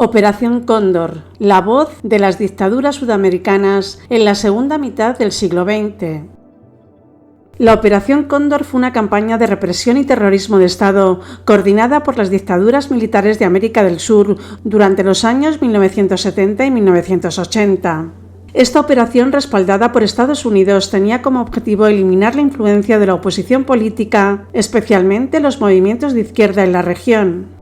Operación Cóndor, la voz de las dictaduras sudamericanas en la segunda mitad del siglo XX. La Operación Cóndor fue una campaña de represión y terrorismo de Estado coordinada por las dictaduras militares de América del Sur durante los años 1970 y 1980. Esta operación, respaldada por Estados Unidos, tenía como objetivo eliminar la influencia de la oposición política, especialmente los movimientos de izquierda en la región.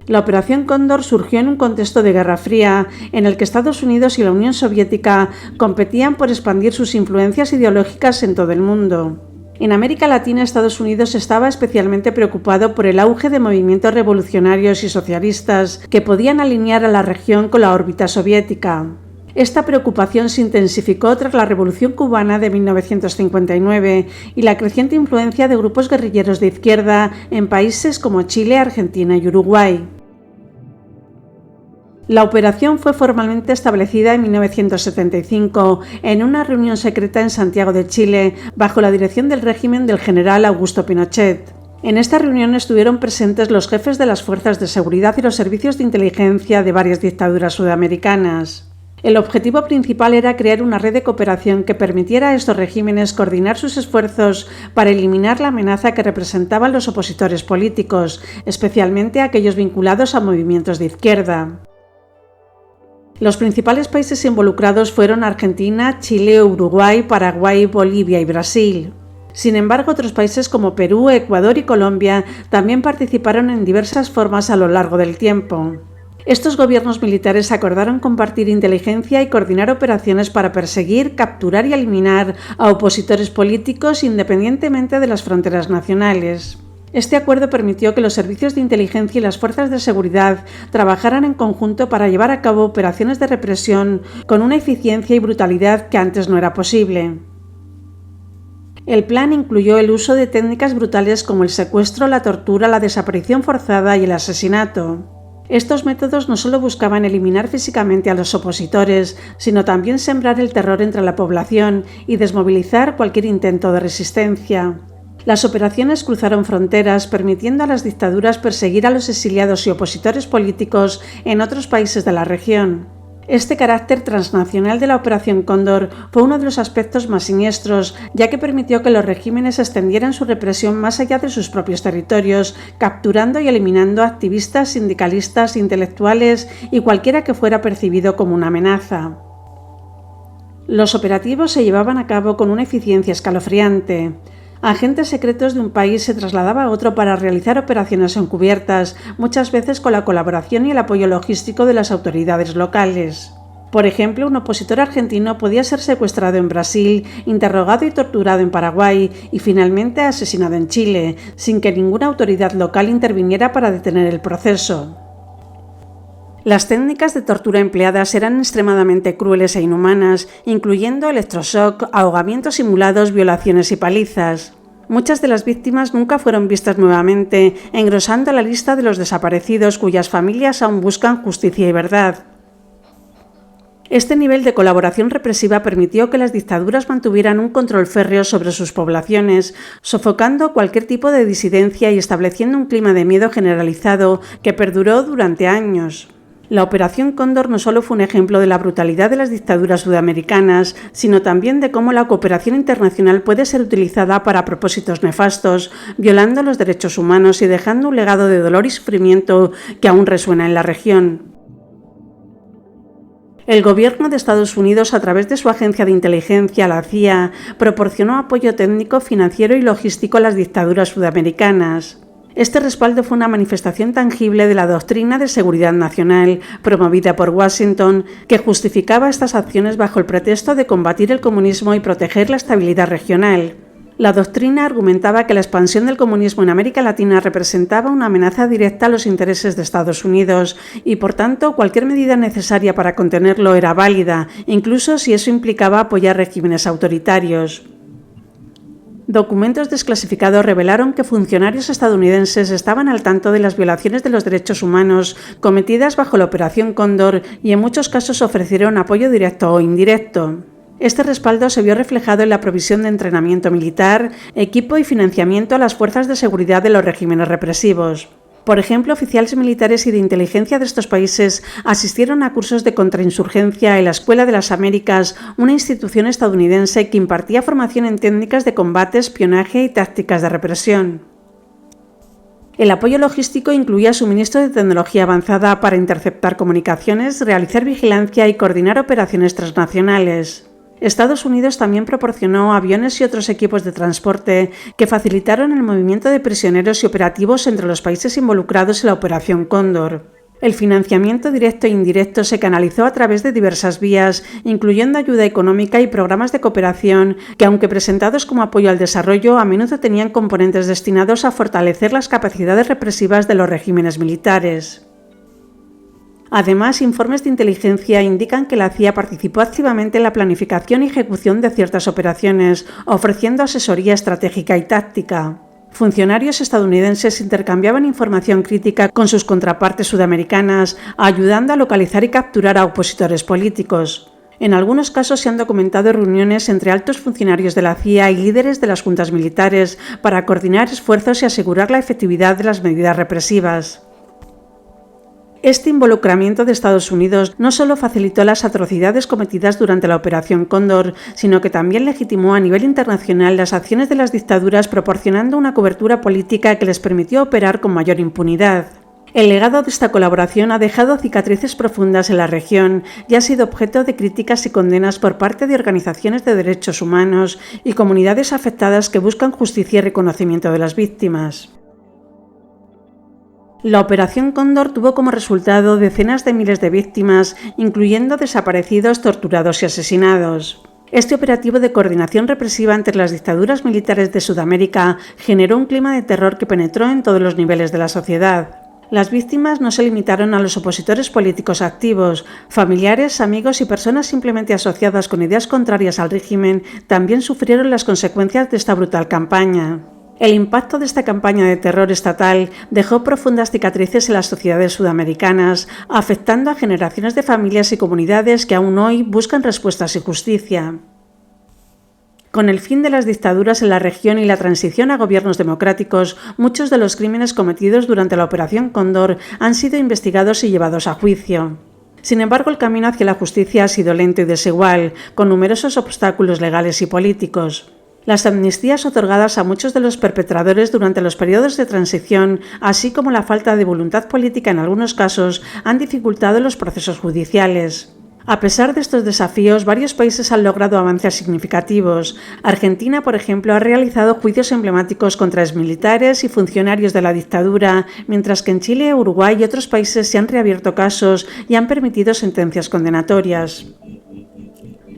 La Operación Cóndor surgió en un contexto de Guerra Fría, en el que Estados Unidos y la Unión Soviética competían por expandir sus influencias ideológicas en todo el mundo. En América Latina, Estados Unidos estaba especialmente preocupado por el auge de movimientos revolucionarios y socialistas que podían alinear a la región con la órbita soviética. Esta preocupación se intensificó tras la Revolución Cubana de 1959 y la creciente influencia de grupos guerrilleros de izquierda en países como Chile, Argentina y Uruguay. La operación fue formalmente establecida en 1975 en una reunión secreta en Santiago de Chile bajo la dirección del régimen del general Augusto Pinochet. En esta reunión estuvieron presentes los jefes de las fuerzas de seguridad y los servicios de inteligencia de varias dictaduras sudamericanas. El objetivo principal era crear una red de cooperación que permitiera a estos regímenes coordinar sus esfuerzos para eliminar la amenaza que representaban los opositores políticos, especialmente aquellos vinculados a movimientos de izquierda. Los principales países involucrados fueron Argentina, Chile, Uruguay, Paraguay, Bolivia y Brasil. Sin embargo, otros países como Perú, Ecuador y Colombia también participaron en diversas formas a lo largo del tiempo. Estos gobiernos militares acordaron compartir inteligencia y coordinar operaciones para perseguir, capturar y eliminar a opositores políticos independientemente de las fronteras nacionales. Este acuerdo permitió que los servicios de inteligencia y las fuerzas de seguridad trabajaran en conjunto para llevar a cabo operaciones de represión con una eficiencia y brutalidad que antes no era posible. El plan incluyó el uso de técnicas brutales como el secuestro, la tortura, la desaparición forzada y el asesinato. Estos métodos no solo buscaban eliminar físicamente a los opositores, sino también sembrar el terror entre la población y desmovilizar cualquier intento de resistencia. Las operaciones cruzaron fronteras, permitiendo a las dictaduras perseguir a los exiliados y opositores políticos en otros países de la región. Este carácter transnacional de la Operación Cóndor fue uno de los aspectos más siniestros, ya que permitió que los regímenes extendieran su represión más allá de sus propios territorios, capturando y eliminando activistas, sindicalistas, intelectuales y cualquiera que fuera percibido como una amenaza. Los operativos se llevaban a cabo con una eficiencia escalofriante. Agentes secretos de un país se trasladaban a otro para realizar operaciones encubiertas, muchas veces con la colaboración y el apoyo logístico de las autoridades locales. Por ejemplo, un opositor argentino podía ser secuestrado en Brasil, interrogado y torturado en Paraguay y finalmente asesinado en Chile, sin que ninguna autoridad local interviniera para detener el proceso. Las técnicas de tortura empleadas eran extremadamente crueles e inhumanas, incluyendo electroshock, ahogamientos simulados, violaciones y palizas. Muchas de las víctimas nunca fueron vistas nuevamente, engrosando la lista de los desaparecidos cuyas familias aún buscan justicia y verdad. Este nivel de colaboración represiva permitió que las dictaduras mantuvieran un control férreo sobre sus poblaciones, sofocando cualquier tipo de disidencia y estableciendo un clima de miedo generalizado que perduró durante años. La Operación Cóndor no solo fue un ejemplo de la brutalidad de las dictaduras sudamericanas, sino también de cómo la cooperación internacional puede ser utilizada para propósitos nefastos, violando los derechos humanos y dejando un legado de dolor y sufrimiento que aún resuena en la región. El gobierno de Estados Unidos, a través de su agencia de inteligencia, la CIA, proporcionó apoyo técnico, financiero y logístico a las dictaduras sudamericanas. Este respaldo fue una manifestación tangible de la doctrina de seguridad nacional, promovida por Washington, que justificaba estas acciones bajo el pretexto de combatir el comunismo y proteger la estabilidad regional. La doctrina argumentaba que la expansión del comunismo en América Latina representaba una amenaza directa a los intereses de Estados Unidos y, por tanto, cualquier medida necesaria para contenerlo era válida, incluso si eso implicaba apoyar regímenes autoritarios. Documentos desclasificados revelaron que funcionarios estadounidenses estaban al tanto de las violaciones de los derechos humanos cometidas bajo la Operación Cóndor y en muchos casos ofrecieron apoyo directo o indirecto. Este respaldo se vio reflejado en la provisión de entrenamiento militar, equipo y financiamiento a las fuerzas de seguridad de los regímenes represivos. Por ejemplo, oficiales militares y de inteligencia de estos países asistieron a cursos de contrainsurgencia en la Escuela de las Américas, una institución estadounidense que impartía formación en técnicas de combate, espionaje y tácticas de represión. El apoyo logístico incluía suministro de tecnología avanzada para interceptar comunicaciones, realizar vigilancia y coordinar operaciones transnacionales. Estados Unidos también proporcionó aviones y otros equipos de transporte que facilitaron el movimiento de prisioneros y operativos entre los países involucrados en la Operación Cóndor. El financiamiento directo e indirecto se canalizó a través de diversas vías, incluyendo ayuda económica y programas de cooperación que, aunque presentados como apoyo al desarrollo, a menudo tenían componentes destinados a fortalecer las capacidades represivas de los regímenes militares. Además, informes de inteligencia indican que la CIA participó activamente en la planificación y ejecución de ciertas operaciones, ofreciendo asesoría estratégica y táctica. Funcionarios estadounidenses intercambiaban información crítica con sus contrapartes sudamericanas, ayudando a localizar y capturar a opositores políticos. En algunos casos se han documentado reuniones entre altos funcionarios de la CIA y líderes de las juntas militares para coordinar esfuerzos y asegurar la efectividad de las medidas represivas. Este involucramiento de Estados Unidos no solo facilitó las atrocidades cometidas durante la Operación Cóndor, sino que también legitimó a nivel internacional las acciones de las dictaduras, proporcionando una cobertura política que les permitió operar con mayor impunidad. El legado de esta colaboración ha dejado cicatrices profundas en la región y ha sido objeto de críticas y condenas por parte de organizaciones de derechos humanos y comunidades afectadas que buscan justicia y reconocimiento de las víctimas. La Operación Cóndor tuvo como resultado decenas de miles de víctimas, incluyendo desaparecidos, torturados y asesinados. Este operativo de coordinación represiva entre las dictaduras militares de Sudamérica generó un clima de terror que penetró en todos los niveles de la sociedad. Las víctimas no se limitaron a los opositores políticos activos, familiares, amigos y personas simplemente asociadas con ideas contrarias al régimen también sufrieron las consecuencias de esta brutal campaña. El impacto de esta campaña de terror estatal dejó profundas cicatrices en las sociedades sudamericanas, afectando a generaciones de familias y comunidades que aún hoy buscan respuestas y justicia. Con el fin de las dictaduras en la región y la transición a gobiernos democráticos, muchos de los crímenes cometidos durante la Operación Cóndor han sido investigados y llevados a juicio. Sin embargo, el camino hacia la justicia ha sido lento y desigual, con numerosos obstáculos legales y políticos. Las amnistías otorgadas a muchos de los perpetradores durante los periodos de transición, así como la falta de voluntad política en algunos casos, han dificultado los procesos judiciales. A pesar de estos desafíos, varios países han logrado avances significativos. Argentina, por ejemplo, ha realizado juicios emblemáticos contra exmilitares y funcionarios de la dictadura, mientras que en Chile, Uruguay y otros países se han reabierto casos y han permitido sentencias condenatorias.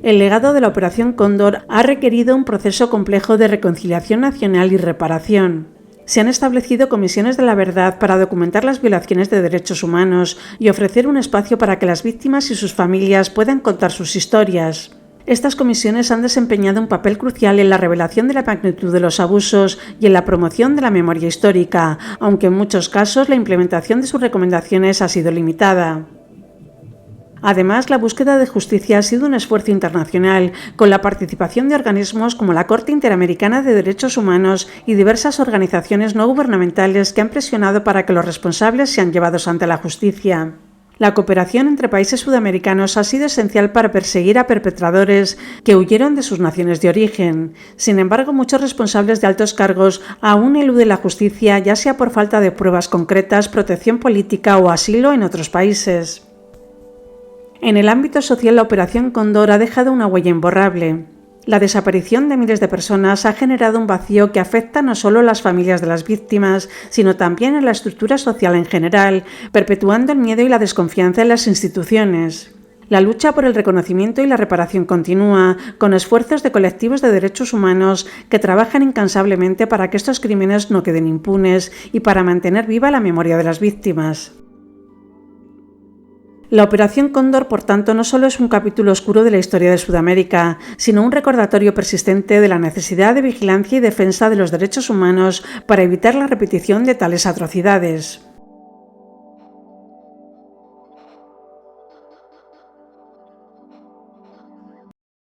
El legado de la Operación Cóndor ha requerido un proceso complejo de reconciliación nacional y reparación. Se han establecido comisiones de la verdad para documentar las violaciones de derechos humanos y ofrecer un espacio para que las víctimas y sus familias puedan contar sus historias. Estas comisiones han desempeñado un papel crucial en la revelación de la magnitud de los abusos y en la promoción de la memoria histórica, aunque en muchos casos la implementación de sus recomendaciones ha sido limitada. Además, la búsqueda de justicia ha sido un esfuerzo internacional, con la participación de organismos como la Corte Interamericana de Derechos Humanos y diversas organizaciones no gubernamentales que han presionado para que los responsables sean llevados ante la justicia. La cooperación entre países sudamericanos ha sido esencial para perseguir a perpetradores que huyeron de sus naciones de origen. Sin embargo, muchos responsables de altos cargos aún eluden la justicia, ya sea por falta de pruebas concretas, protección política o asilo en otros países. En el ámbito social, la Operación Cóndor ha dejado una huella imborrable. La desaparición de miles de personas ha generado un vacío que afecta no solo a las familias de las víctimas, sino también a la estructura social en general, perpetuando el miedo y la desconfianza en las instituciones. La lucha por el reconocimiento y la reparación continúa, con esfuerzos de colectivos de derechos humanos que trabajan incansablemente para que estos crímenes no queden impunes y para mantener viva la memoria de las víctimas. La Operación Cóndor, por tanto, no solo es un capítulo oscuro de la historia de Sudamérica, sino un recordatorio persistente de la necesidad de vigilancia y defensa de los derechos humanos para evitar la repetición de tales atrocidades.